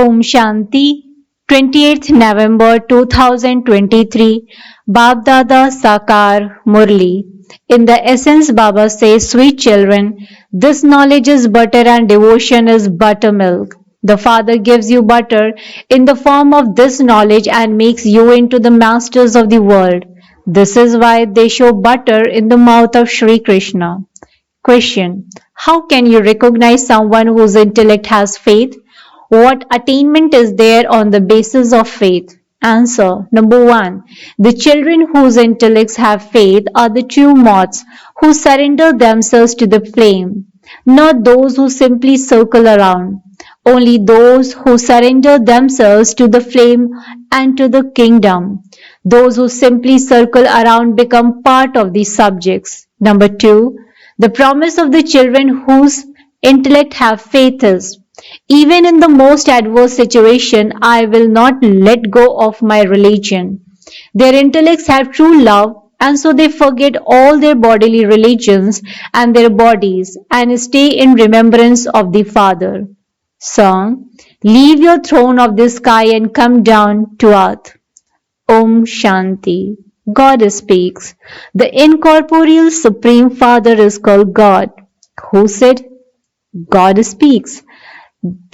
Om Shanti, 28th November 2023, Baapdada Sakar Murli. In the essence, Baba says, sweet children, this knowledge is butter and devotion is buttermilk. The Father gives you butter in the form of this knowledge and makes you into the masters of the world. This is why they show butter in the mouth of Sri Krishna. Question: how can you recognize someone whose intellect has faith? What attainment is there on the basis of faith? Answer: number one, the children whose intellects have faith are the true moths who surrender themselves to the flame, not those who simply circle around. Only those who surrender themselves to the flame and to the kingdom. Those who simply circle around become part of the subjects. Number two, the promise of the children whose intellect have faith is, even in the most adverse situation, I will not let go of my religion. Their intellects have true love, and so they forget all their bodily religions and their bodies and stay in remembrance of the Father. Song: leave your throne of the sky and come down to earth. Om Shanti. God speaks. The incorporeal Supreme Father is called God. Who said? God speaks.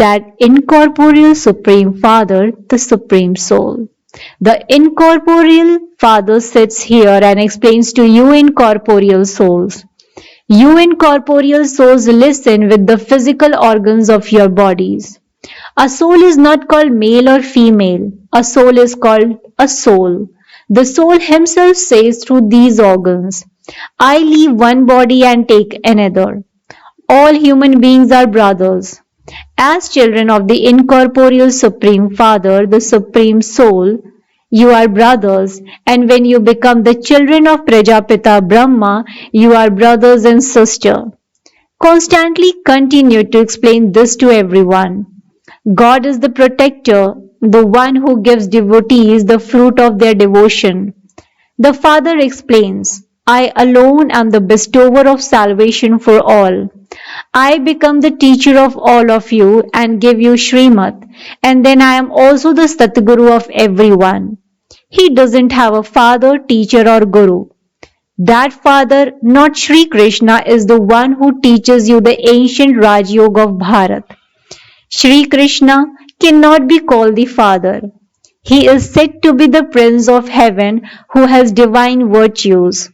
That incorporeal Supreme Father, the Supreme Soul. The incorporeal Father sits here and explains to you incorporeal souls. You incorporeal souls listen with the physical organs of your bodies. A soul is not called male or female. A soul is called a soul. The soul himself says through these organs, I leave one body and take another. All human beings are brothers. As children of the incorporeal Supreme Father, the Supreme Soul, you are brothers, and when you become the children of Prajapita Brahma, you are brothers and sisters. Constantly continue to explain this to everyone. God is the protector, the one who gives devotees the fruit of their devotion. The Father explains, I alone am the bestower of salvation for all. I become the teacher of all of you and give you Srimad, and then I am also the Satguru of everyone. He doesn't have a father, teacher or guru. That father, not Sri Krishna, is the one who teaches you the ancient Raj Yoga of Bharat. Sri Krishna cannot be called the father. He is said to be the prince of heaven who has divine virtues.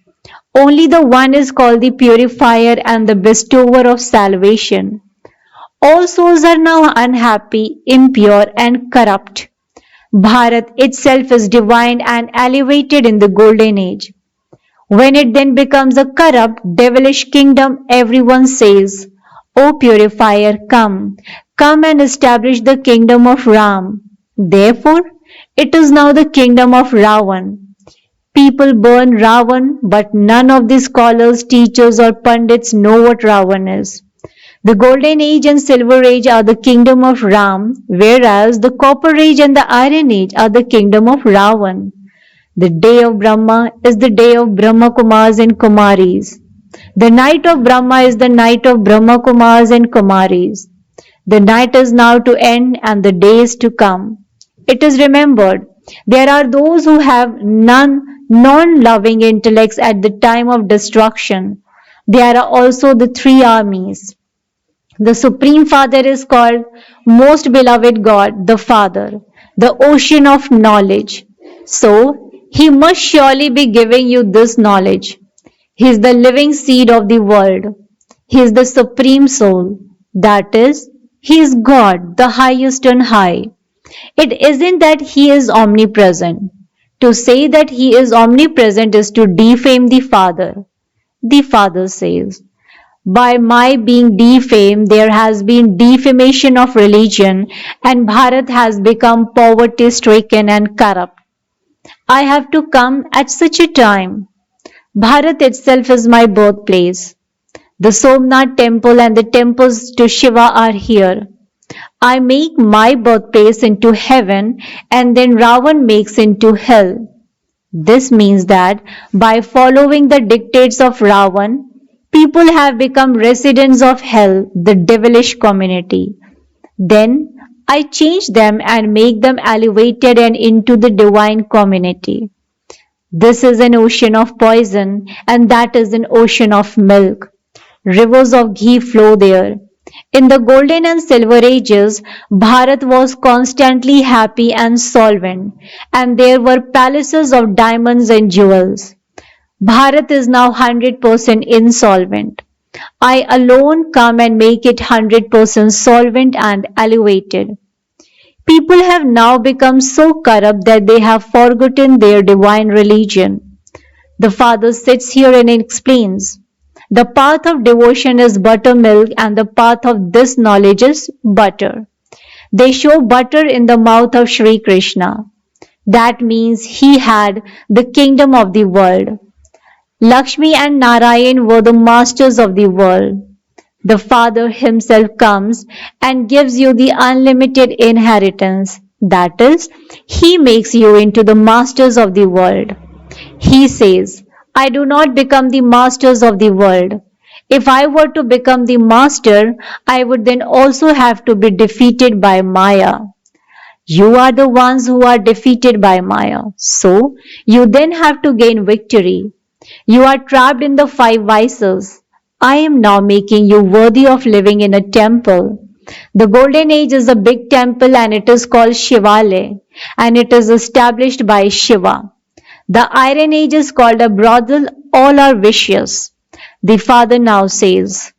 Only the one is called the purifier and the bestower of salvation. All souls are now unhappy, impure and corrupt. Bharat itself is divine and elevated in the golden age. When it then becomes a corrupt, devilish kingdom, everyone says, O purifier, come and establish the kingdom of Ram. Therefore, it is now the kingdom of Ravan. People burn Ravan, but none of the scholars, teachers or pundits know what Ravan is. The golden age and silver age are the kingdom of Ram, whereas the copper age and the iron age are the kingdom of Ravan. The day of Brahma is the day of Brahma Kumars and Kumaris. The night of Brahma is the night of Brahma Kumars and Kumaris. The night is now to end and the day is to come. It is remembered, there are those who have non-loving intellects at the time of destruction. There are also the three armies. The Supreme Father is called Most Beloved God, the Father, the ocean of knowledge. So, He must surely be giving you this knowledge. He is the living seed of the world. He is the Supreme Soul. That is, He is God, the highest on high. It isn't that He is omnipresent. To say that He is omnipresent is to defame the Father. The Father says, by my being defamed, there has been defamation of religion and Bharat has become poverty-stricken and corrupt. I have to come at such a time. Bharat itself is my birthplace. The Somnath temple and the temples to Shiva are here. I make my birthplace into heaven and then Ravan makes into hell. This means that by following the dictates of Ravan, people have become residents of hell, the devilish community. Then I change them and make them elevated and into the divine community. This is an ocean of poison, and that is an ocean of milk. Rivers of ghee flow there. In the golden and silver ages, Bharat was constantly happy and solvent, and there were palaces of diamonds and jewels. Bharat is now 100% insolvent. I alone come and make it 100% solvent and elevated. People have now become so corrupt that they have forgotten their divine religion. The Father sits here and explains. The path of devotion is buttermilk, and the path of this knowledge is butter. They show butter in the mouth of Sri Krishna. That means he had the kingdom of the world. Lakshmi and Narayan were the masters of the world. The Father himself comes and gives you the unlimited inheritance. That is, he makes you into the masters of the world. He says, I do not become the masters of the world. If I were to become the master, I would then also have to be defeated by Maya. You are the ones who are defeated by Maya. So, you then have to gain victory. You are trapped in the five vices. I am now making you worthy of living in a temple. The golden age is a big temple and it is called Shivalaya, and it is established by Shiva. The iron age is called a brothel. All are vicious. The Father now says,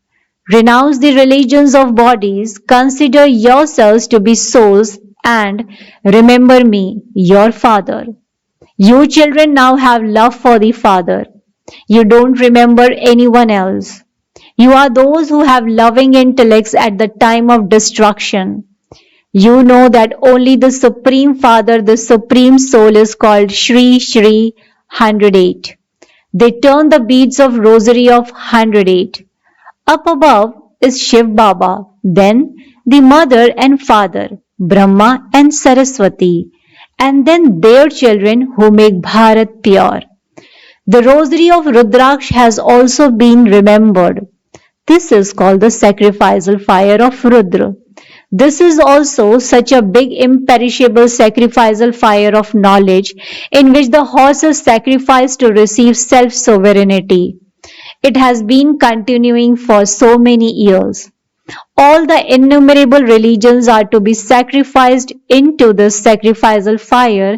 renounce the religions of bodies, consider yourselves to be souls, and remember me, your Father. You children now have love for the Father. You don't remember anyone else. You are those who have loving intellects at the time of destruction. You know that only the Supreme Father, the Supreme Soul is called Shri Shri 108. They turn the beads of rosary of 108. Up above is Shiv Baba, then the Mother and Father, Brahma and Saraswati, and then their children who make Bharat pure. The rosary of Rudraksh has also been remembered. This is called the sacrificial fire of Rudra. This is also such a big imperishable sacrificial fire of knowledge in which the horse is sacrificed to receive self-sovereignty. It has been continuing for so many years. All the innumerable religions are to be sacrificed into this sacrificial fire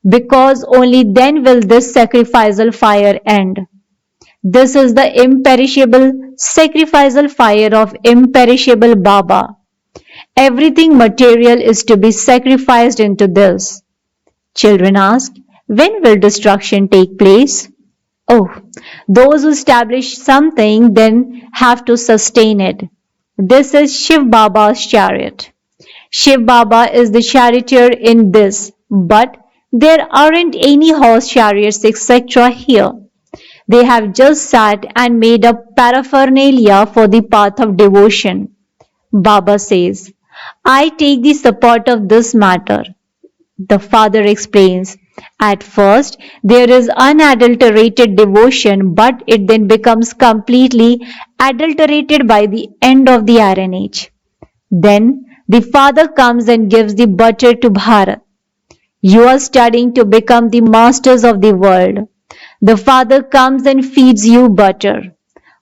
because only then will this sacrificial fire end. This is the imperishable sacrificial fire of imperishable Baba. Everything material is to be sacrificed into this. Children ask, when will destruction take place? Oh, those who establish something then have to sustain it. This is Shiv Baba's chariot. Shiv Baba is the charioteer in this, but there aren't any horse chariots etc. here. They have just sat and made up paraphernalia for the path of devotion. Baba says, I take the support of this matter. The Father explains, at first there is unadulterated devotion, but it then becomes completely adulterated by the end of the Iron Age. Then the Father comes and gives the butter to Bharat. You are studying to become the masters of the world. The Father comes and feeds you butter.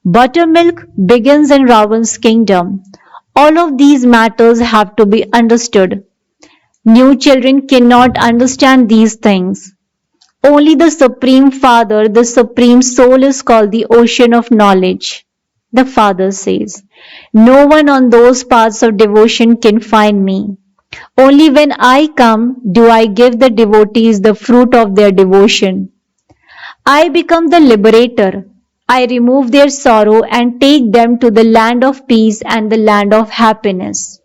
Buttermilk begins in Ravan's kingdom. All of these matters have to be understood. New children cannot understand these things. Only the Supreme Father, the Supreme Soul is called the ocean of knowledge. The Father says, no one on those paths of devotion can find me. Only when I come do I give the devotees the fruit of their devotion. I become the liberator. I remove their sorrow and take them to the land of peace and the land of happiness.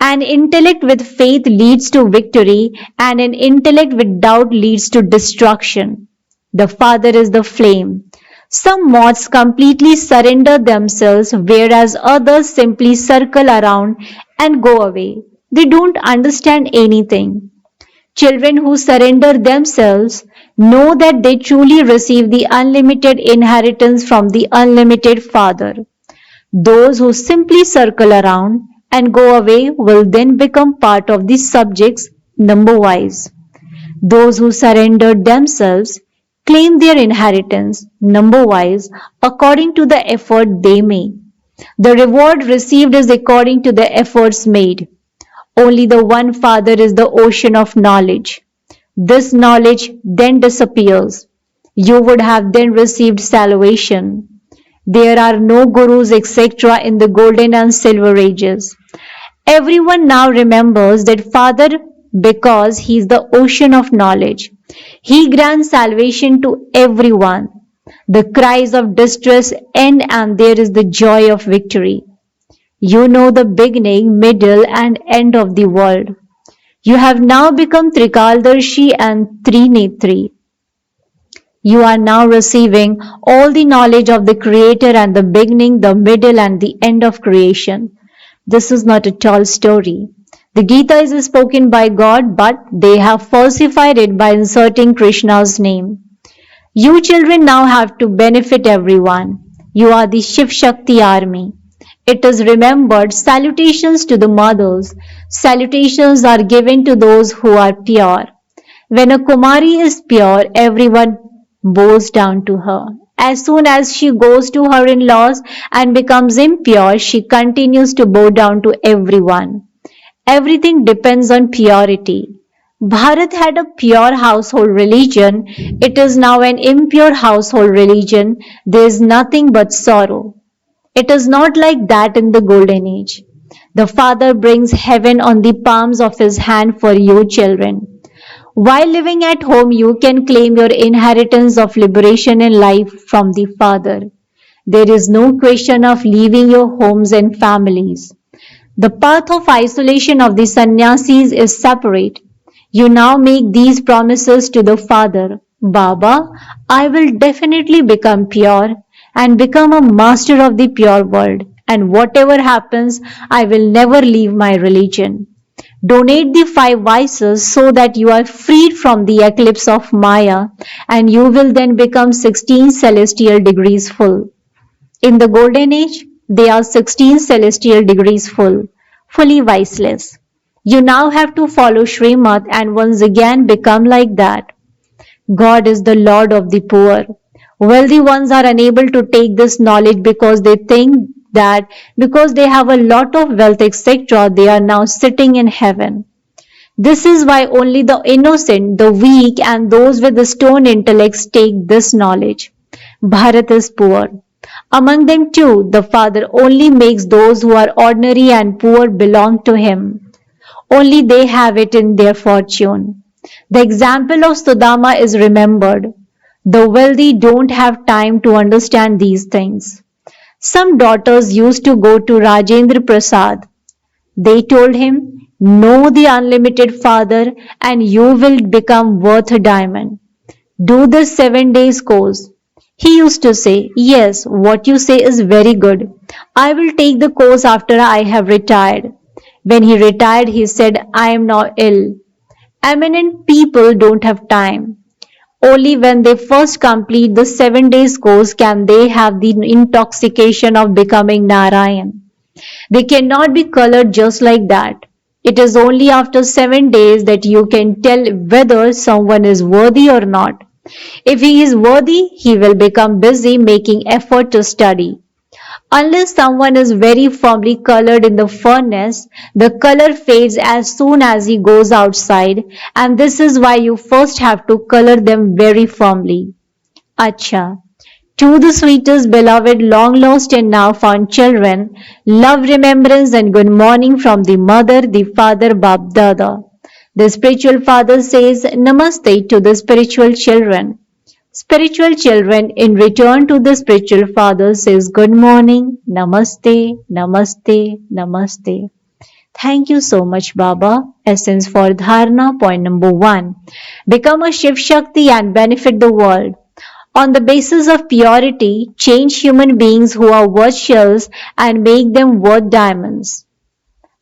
An intellect with faith leads to victory, and an intellect with doubt leads to destruction. The Father is the flame. Some moths completely surrender themselves, whereas others simply circle around and go away. They don't understand anything. Children who surrender themselves know that they truly receive the unlimited inheritance from the unlimited Father. Those who simply circle around and go away will then become part of the subjects number wise. Those who surrendered themselves claim their inheritance number wise according to the effort they made. The reward received is according to the efforts made. Only the one Father is the ocean of knowledge. This knowledge then disappears. You would have then received salvation. There are no gurus, etc., in the golden and silver ages. Everyone now remembers that Father because He is the ocean of knowledge. He grants salvation to everyone. The cries of distress end and there is the joy of victory. You know the beginning, middle, and end of the world. You have now become Trikaldarshi and Trinetri. You are now receiving all the knowledge of the Creator and the beginning, the middle, and the end of creation. This is not a tall story. The Gita is spoken by God, but they have falsified it by inserting Krishna's name. You children now have to benefit everyone. You are the Shiv Shakti army. It is remembered, salutations to the mothers. Salutations are given to those who are pure. When a Kumari is pure, everyone bows down to her. As soon as she goes to her in-laws and becomes impure, she continues to bow down to everyone. Everything depends on purity. Bharat had a pure household religion. It is now an impure household religion. There is nothing but sorrow. It is not like that in the golden age. The Father brings heaven on the palms of His hand for you children. While living at home, you can claim your inheritance of liberation in life from the Father. There is no question of leaving your homes and families. The path of isolation of the sannyasis is separate. You now make these promises to the Father. Baba, I will definitely become pure and become a master of the pure world. And whatever happens, I will never leave my religion. Donate the 5 vices so that you are freed from the eclipse of Maya and you will then become 16 celestial degrees full. In the golden age, they are 16 celestial degrees full, fully viceless. You now have to follow Srimad and once again become like that. God is the Lord of the poor. Wealthy ones are unable to take this knowledge because they think that because they have a lot of wealth, etc., they are now sitting in heaven. This is why only the innocent, the weak, and those with the stone intellects take this knowledge. Bharat is poor. Among them too, the Father only makes those who are ordinary and poor belong to Him. Only they have it in their fortune. The example of Sudama is remembered. The wealthy don't have time to understand these things. Some daughters used to go to Rajendra Prasad. They told him, know the unlimited Father and you will become worth a diamond. Do this 7 days course. He used to say, yes, what you say is very good. I will take the course after I have retired. When he retired, he said, I am now ill. Eminent people don't have time. Only when they first complete the 7 days course can they have the intoxication of becoming Narayan. They cannot be colored just like that. It is only after 7 days that you can tell whether someone is worthy or not. If he is worthy, he will become busy making effort to study. Unless someone is very firmly colored in the furnace, the color fades as soon as he goes outside, and this is why you first have to color them very firmly. Acha. To the sweetest, beloved, long lost and now found children, love, remembrance, and good morning from the mother, the father, Baapdada. The spiritual father says Namaste to the spiritual children. Spiritual children in return to the spiritual father says good morning, Namaste, Namaste, Namaste. Thank you so much, Baba. Essence for Dharna, point number 1. Become a Shiv Shakti and benefit the world. On the basis of purity, change human beings who are worth shells and make them worth diamonds.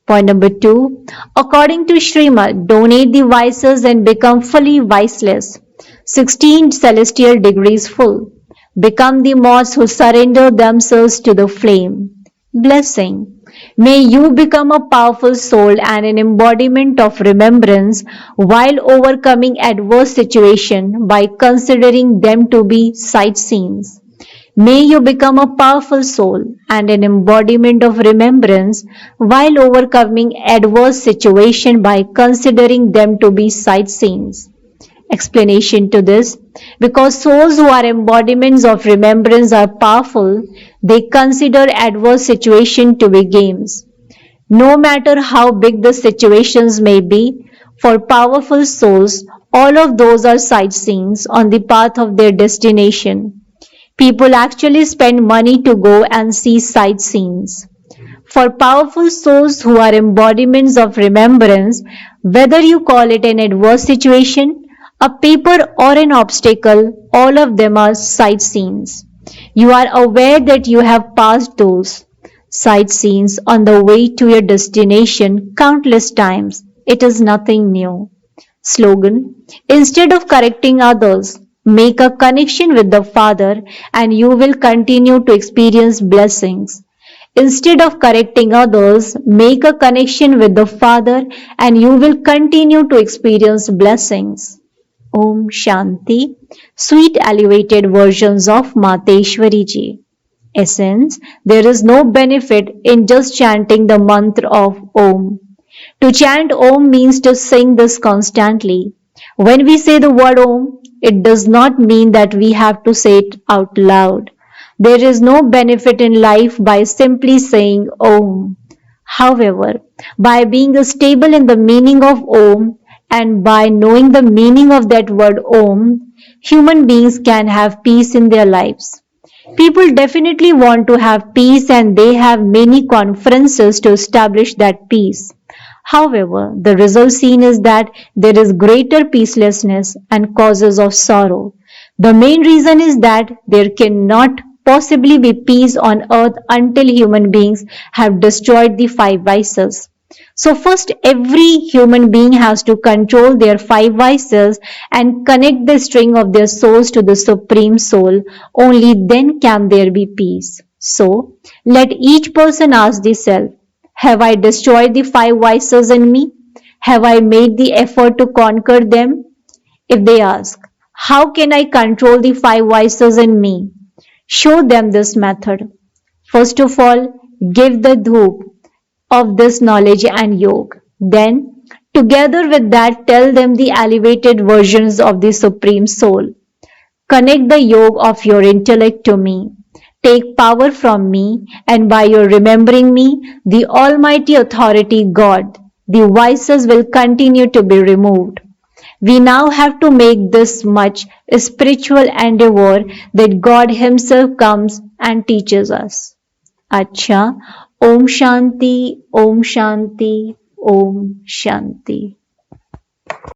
Point number 2. According to Srimad, donate the vices and become fully viceless. 16 celestial degrees full. Become the moths who surrender themselves to the flame. Blessing. May you become a powerful soul and an embodiment of remembrance while overcoming adverse situations by considering them to be sightseeings. May you become a powerful soul and an embodiment of remembrance while overcoming adverse situations by considering them to be sightseeings. Explanation to this: because souls who are embodiments of remembrance are powerful, they consider adverse situations to be games. No matter how big the situations may be, for powerful souls, all of those are sightseeings on the path of their destination. People actually spend money to go and see sightseeings. For powerful souls who are embodiments of remembrance, whether you call it an adverse situation, a paper, or an obstacle, all of them are sightseeings. You are aware that you have passed those sightseeings on the way to your destination countless times. It is nothing new. Slogan: instead of correcting others, make a connection with the Father and you will continue to experience blessings. Instead of correcting others, make a connection with the Father and you will continue to experience blessings. Om Shanti. Sweet elevated versions of Mateshwari Ji. Essence: there is no benefit in just chanting the mantra of Om. To chant Om means to sing this constantly. When we say the word Om, it does not mean that we have to say it out loud. There is no benefit in life by simply saying Om. However, by being stable in the meaning of Om and by knowing the meaning of that word Om, human beings can have peace in their lives. People definitely want to have peace and they have many conferences to establish that peace. However, the result seen is that there is greater peacelessness and causes of sorrow. The main reason is that there cannot possibly be peace on earth until human beings have destroyed the five vices. So first every human being has to control their five vices and connect the string of their souls to the Supreme Soul. Only then can there be peace. So let each person ask the self, have I destroyed the five vices in me? Have I made the effort to conquer them? If they ask, how can I control the five vices in me? Show them this method. First of all, give the dhoop of this knowledge and yoga. Then, together with that, tell them the elevated versions of the Supreme Soul. Connect the yoke of your intellect to me. Take power from me, and by your remembering me, the Almighty Authority God, the vices will continue to be removed. We now have to make this much spiritual endeavor that God Himself comes and teaches us. Acha, Om Shanti, Om Shanti, Om Shanti.